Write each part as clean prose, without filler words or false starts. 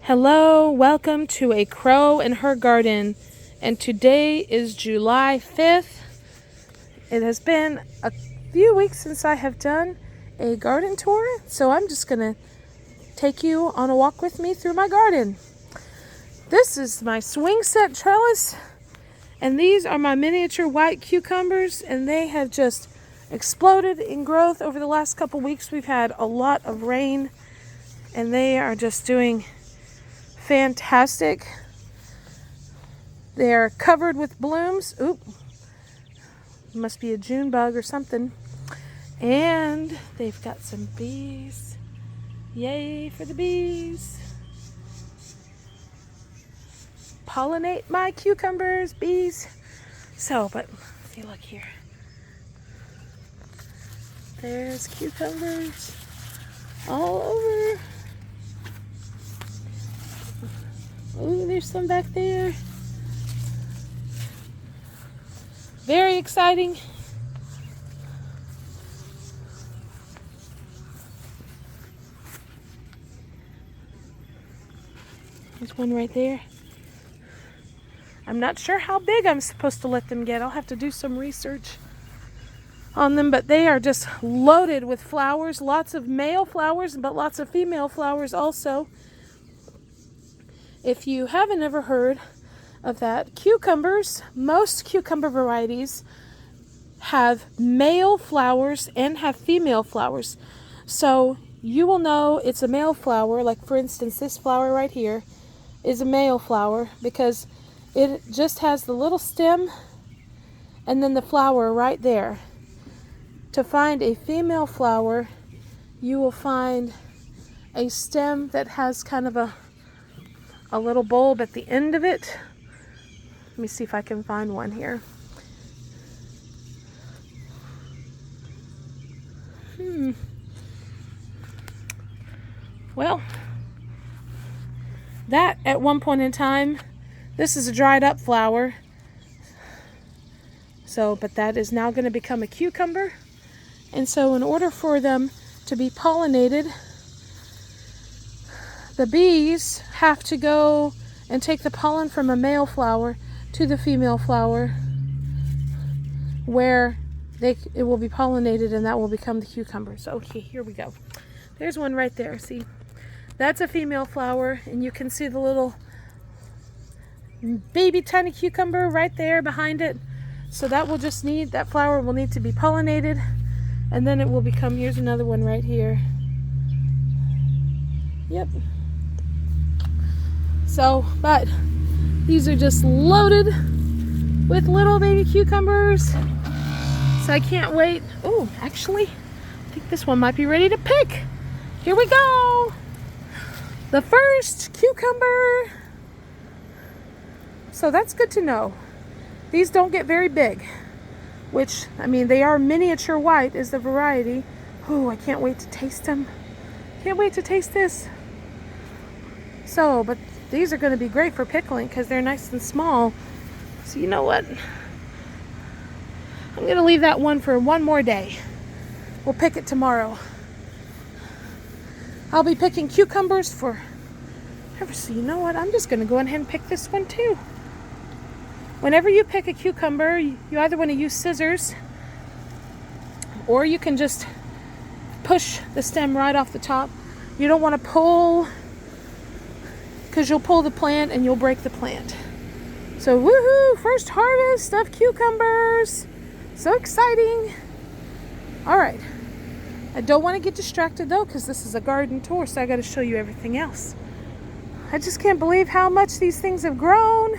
Hello, welcome to A Crow in Her Garden, and today is July 5th. It has been a few weeks since I have done a garden tour, so I'm just going to take you on a walk with me through my garden. This is my swing set trellis, and these are my miniature white cucumbers, and they have just exploded in growth over the last couple weeks. We've had a lot of rain, and they are just doing fantastic. They're covered with blooms. Oop, must be a June bug or something. And they've got some bees. Yay for the bees. Pollinate my cucumbers, bees. So, but if you look here, there's cucumbers all over. Oh, there's some back there. Very exciting. There's one right there. I'm not sure how big I'm supposed to let them get. I'll have to do some research on them, but they are just loaded with flowers. Lots of male flowers, but lots of female flowers also. If you haven't ever heard of that, cucumbers, most cucumber varieties have male flowers and have female flowers. So you will know it's a male flower, like for instance this flower right here is a male flower because it just has the little stem and then the flower right there. To find a female flower, you will find a stem that has kind of a little bulb at the end of it. Let me see if I can find one here. Well, that at one point in time, this is a dried up flower. So, but that is now going to become a cucumber. And so in order for them to be pollinated, the bees have to go and take the pollen from a male flower to the female flower where it will be pollinated, and that will become the cucumbers. Okay, here we go. There's one right there. See, that's a female flower, and you can see the little baby tiny cucumber right there behind it. So that flower will need to be pollinated, and then it will become, here's another one right here. Yep. So, but these are just loaded with little baby cucumbers. So I can't wait. Oh, actually, I think this one might be ready to pick. Here we go. The first cucumber. So that's good to know. These don't get very big, which, I mean, they are miniature white is the variety. Oh, I can't wait to taste them. Can't wait to taste this. So, but these are going to be great for pickling because they're nice and small. So you know what? I'm going to leave that one for one more day. We'll pick it tomorrow. I'll be picking cucumbers for ever. So you know what? I'm just going to go ahead and pick this one too. Whenever you pick a cucumber, you either want to use scissors or you can just push the stem right off the top. You don't want to pull, because you'll pull the plant and you'll break the plant. So woohoo, first harvest of cucumbers. So exciting. All right. I don't want to get distracted though, because this is a garden tour, so I got to show you everything else. I just can't believe how much these things have grown.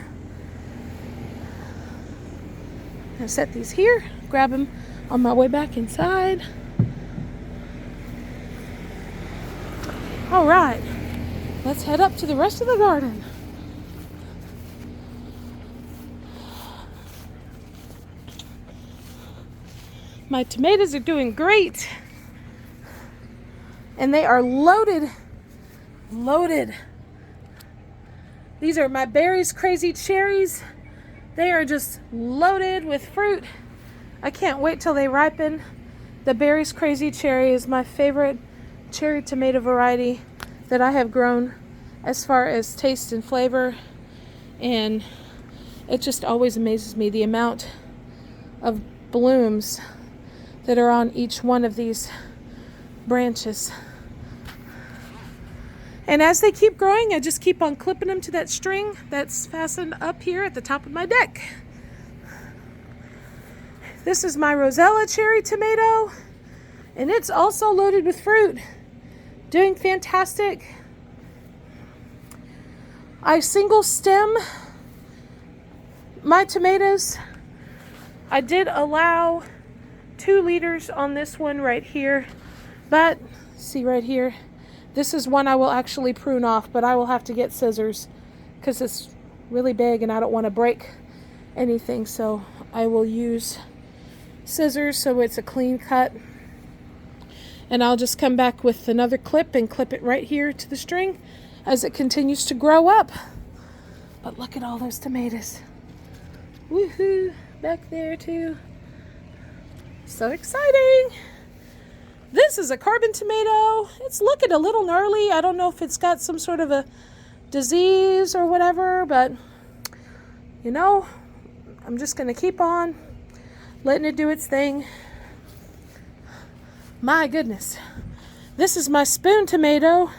I'm going to set these here, grab them on my way back inside. All right. Let's head up to the rest of the garden. My tomatoes are doing great. And they are loaded. Loaded. These are my Berries Crazy Cherries. They are just loaded with fruit. I can't wait till they ripen. The Berries Crazy Cherry is my favorite cherry tomato variety that I have grown as far as taste and flavor, and it just always amazes me the amount of blooms that are on each one of these branches. And as they keep growing, I just keep on clipping them to that string that's fastened up here at the top of my deck. This is my Rosella cherry tomato, and it's also loaded with fruit. Doing fantastic. I single stem my tomatoes. I did allow 2 liters on this one right here, but see right here, this is one I will actually prune off, but I will have to get scissors because it's really big and I don't want to break anything, so I will use scissors so it's a clean cut. And I'll just come back with another clip and clip it right here to the string as it continues to grow up. But look at all those tomatoes. Woohoo! Back there too. So exciting! This is a carbon tomato. It's looking a little gnarly. I don't know if it's got some sort of a disease or whatever, but you know, I'm just going to keep on letting it do its thing. My goodness. This is my spoon tomato,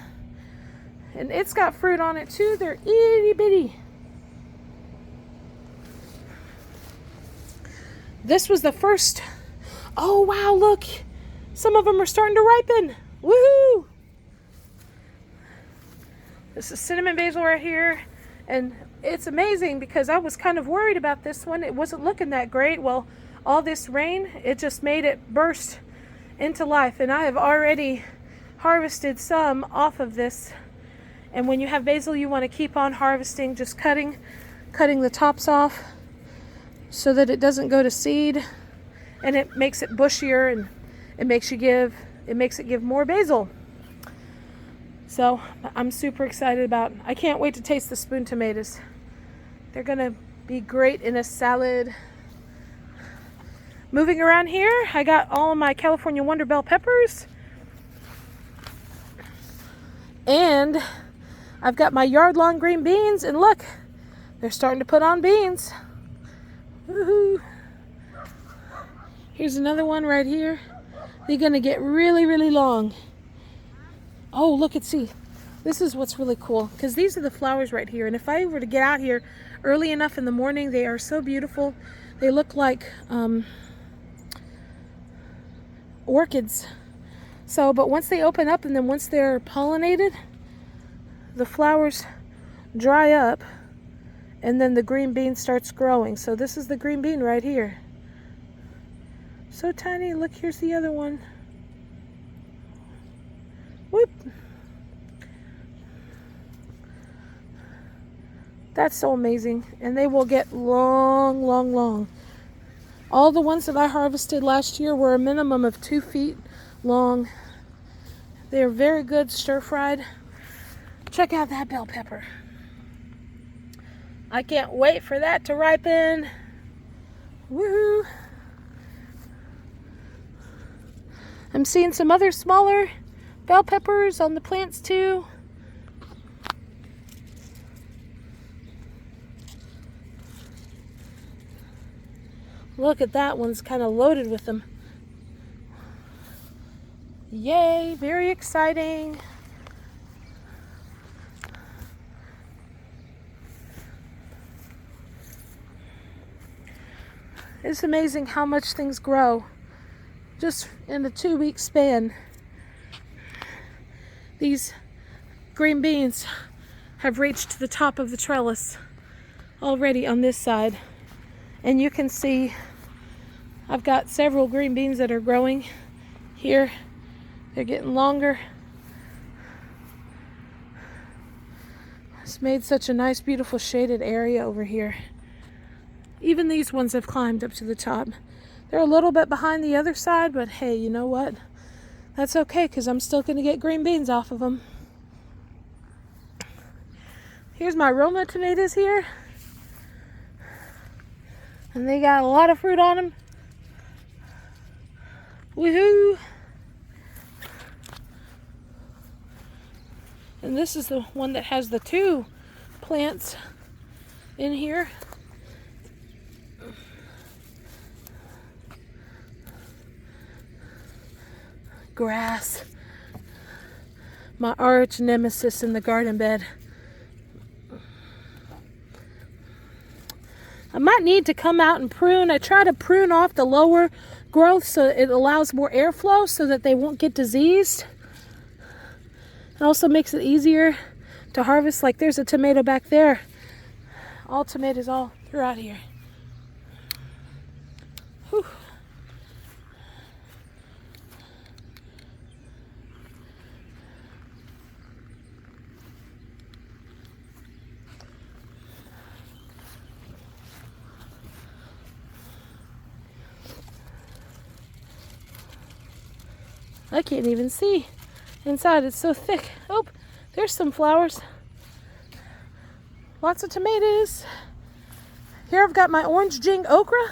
and it's got fruit on it too. They're itty bitty. This was the first. Oh wow, look. Some of them are starting to ripen. Woohoo! This is cinnamon basil right here. And it's amazing because I was kind of worried about this one. It wasn't looking that great. Well, all this rain, it just made it burst into life. And I have already harvested some off of this. And when you have basil, you want to keep on harvesting, just cutting the tops off so that it doesn't go to seed. And it makes it bushier, and it makes it give more basil. So I'm super excited about. I can't wait to taste the spoon tomatoes. They're gonna be great in a salad. Moving around here, I got all of my California Wonder Bell peppers, and I've got my yard-long green beans. And look, they're starting to put on beans. Woohoo! Here's another one right here. They're gonna get really, really long. Oh, look and see. This is what's really cool, because these are the flowers right here. And if I were to get out here early enough in the morning, they are so beautiful. They look like orchids. So, but once they open up and then once they're pollinated, the flowers dry up and then the green bean starts growing. So this is the green bean right here. So tiny. Look, here's the other one. Whoop. That's so amazing. And they will get long, long, long. All the ones that I harvested last year were a minimum of 2 feet long. They are very good stir-fried. Check out that bell pepper. I can't wait for that to ripen. Woohoo! I'm seeing some other smaller bell peppers on the plants too. Look at that one's kind of loaded with them. Yay, very exciting. It's amazing how much things grow just in a 2-week span. These green beans have reached the top of the trellis already on this side. And you can see I've got several green beans that are growing here. They're getting longer. It's made such a nice, beautiful shaded area over here. Even these ones have climbed up to the top. They're a little bit behind the other side, but hey, you know what? That's okay, because I'm still going to get green beans off of them. Here's my Roma tomatoes here. And they got a lot of fruit on them. Woohoo! And And this is the one that has the 2 plants in here. Grass. My arch nemesis in the garden bed. I might need to come out and prune. I try to prune off the lower growth so it allows more airflow so that they won't get diseased. It also makes it easier to harvest. Like there's a tomato back there. All tomatoes all throughout here. Whew. I can't even see inside, it's so thick. Oh, there's some flowers. Lots of tomatoes. Here I've got my orange jing okra.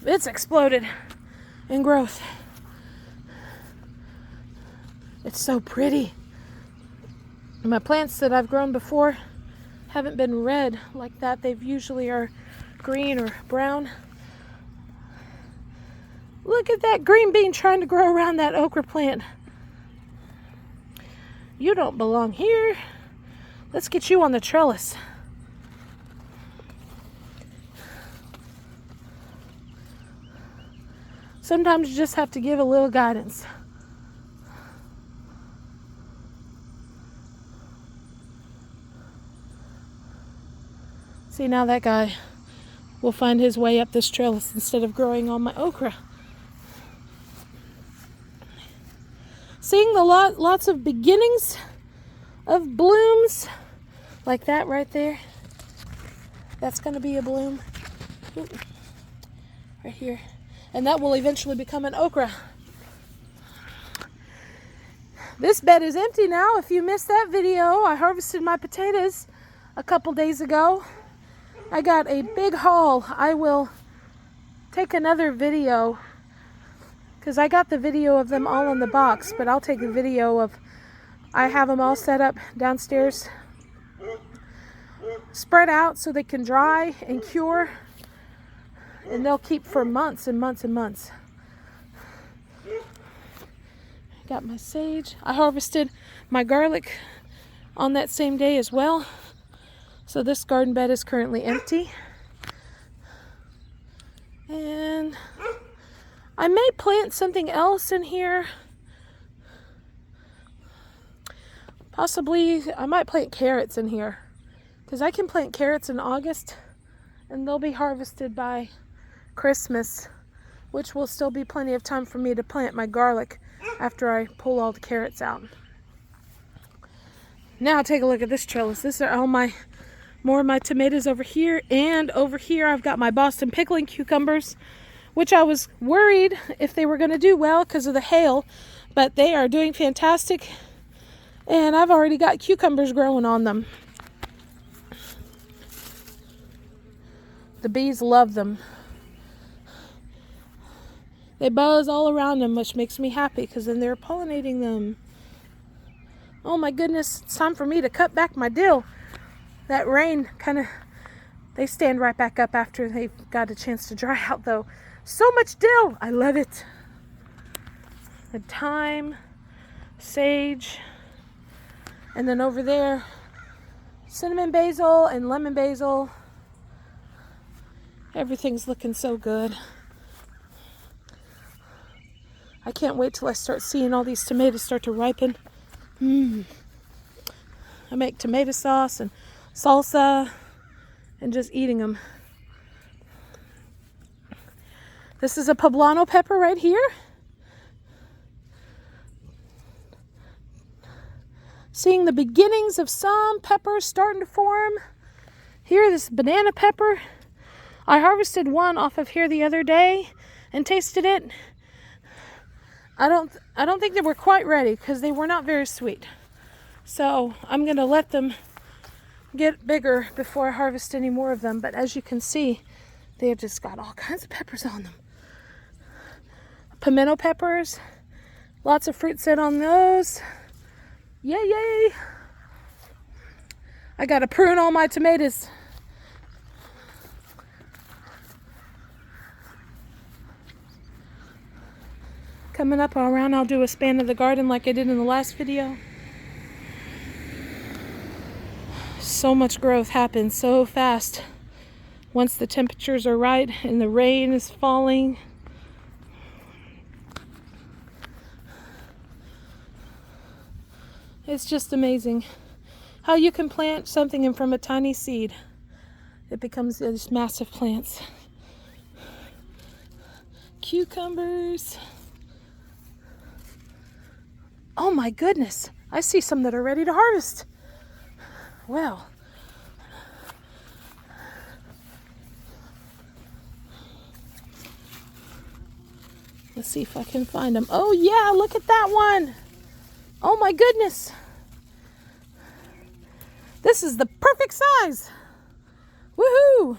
It's exploded in growth. It's so pretty. My plants that I've grown before haven't been red like that. They usually are green or brown. Look at that green bean trying to grow around that okra plant. You don't belong here. Let's get you on the trellis. Sometimes you just have to give a little guidance. See, now that guy will find his way up this trellis instead of growing on my okra. Seeing the lots of beginnings of blooms like that right there. That's going to be a bloom. Ooh. Right here. And that will eventually become an okra. This bed is empty now. If you missed that video, I harvested my potatoes a couple days ago. I got a big haul. I will take another video because I got the video of them all in the box, but I'll take a video of, I have them all set up downstairs, spread out so they can dry and cure, and they'll keep for months and months and months. Got my sage. I harvested my garlic on that same day as well. So this garden bed is currently empty. And I may plant something else in here. Possibly, I might plant carrots in here. Because I can plant carrots in August and they'll be harvested by Christmas, which will still be plenty of time for me to plant my garlic after I pull all the carrots out. Now take a look at this trellis. These are all more of my tomatoes over here, and over here I've got my Boston pickling cucumbers, which I was worried if they were going to do well because of the hail, but they are doing fantastic, and I've already got cucumbers growing on them. The bees love them. They buzz all around them, which makes me happy because then they're pollinating them. Oh my goodness, it's time for me to cut back my dill. That rain they stand right back up after they've got a chance to dry out though. So much dill, I love it. The thyme, sage, and then over there, cinnamon basil and lemon basil. Everything's looking so good. I can't wait till I start seeing all these tomatoes start to ripen. I make tomato sauce and salsa and just eating them. This is a poblano pepper right here. Seeing the beginnings of some peppers starting to form. Here, this banana pepper. I harvested one off of here the other day and tasted it. I don't think they were quite ready because they were not very sweet. So I'm going to let them get bigger before I harvest any more of them. But as you can see, they have just got all kinds of peppers on them. Pimento peppers, Lots of fruit set on those. Yay, yay. I gotta prune all my tomatoes. Coming up around, I'll do a span of the garden like I did in the last video. So much growth happens so fast once the temperatures are right and the rain is falling. It's just amazing how you can plant something and from a tiny seed it becomes these massive plants. Cucumbers. Oh my goodness, I see some that are ready to harvest. Well, let's see if I can find them. Oh yeah, look at that one. Oh my goodness. This is the perfect size. Woohoo!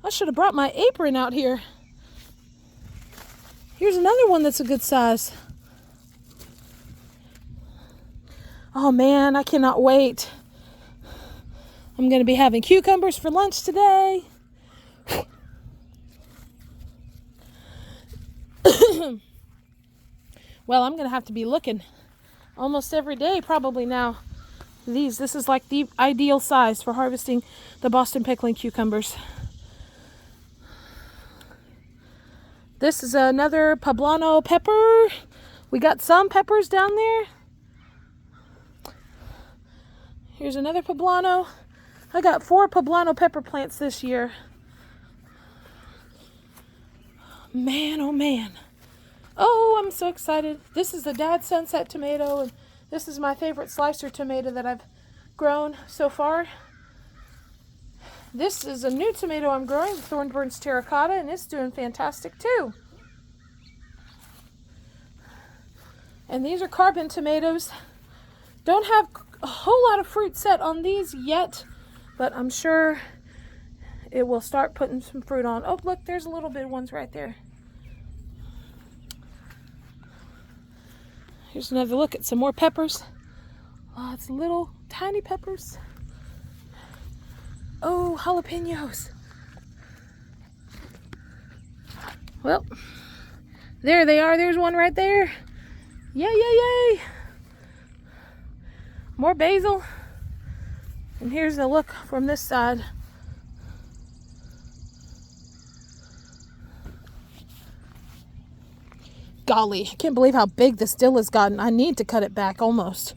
I should have brought my apron out here. Here's another one that's a good size. Oh man, I cannot wait. I'm going to be having cucumbers for lunch today. Well, I'm going to have to be looking almost every day probably now. This is like the ideal size for harvesting the Boston pickling cucumbers. This is another poblano pepper. We got some peppers down there. Here's another poblano. I got 4 poblano pepper plants this year. Man, oh man. Oh, I'm so excited. This is the Dad Sunset tomato, and this is my favorite slicer tomato that I've grown so far. This is a new tomato I'm growing, Thornburn's Terracotta, and it's doing fantastic too. And these are carbon tomatoes. Don't have a whole lot of fruit set on these yet, but I'm sure it will start putting some fruit on. Oh, look, there's a little bit of ones right there. Here's another look at some more peppers. Lots of little tiny peppers. Oh, jalapenos. Well, there they are. There's one right there. Yay, yay, yay. More basil. And here's the look from this side. Golly, I can't believe how big this dill has gotten. I need to cut it back almost.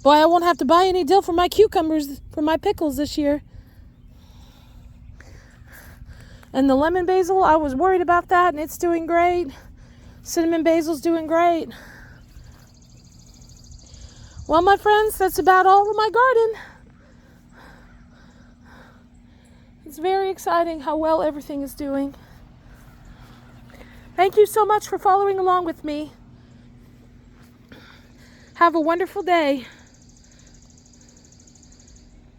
Boy, I won't have to buy any dill for my cucumbers, for my pickles this year. And the lemon basil, I was worried about that, and it's doing great. Cinnamon basil's doing great. Well, my friends, that's about all of my garden. It's very exciting how well everything is doing. Thank you so much for following along with me. Have a wonderful day.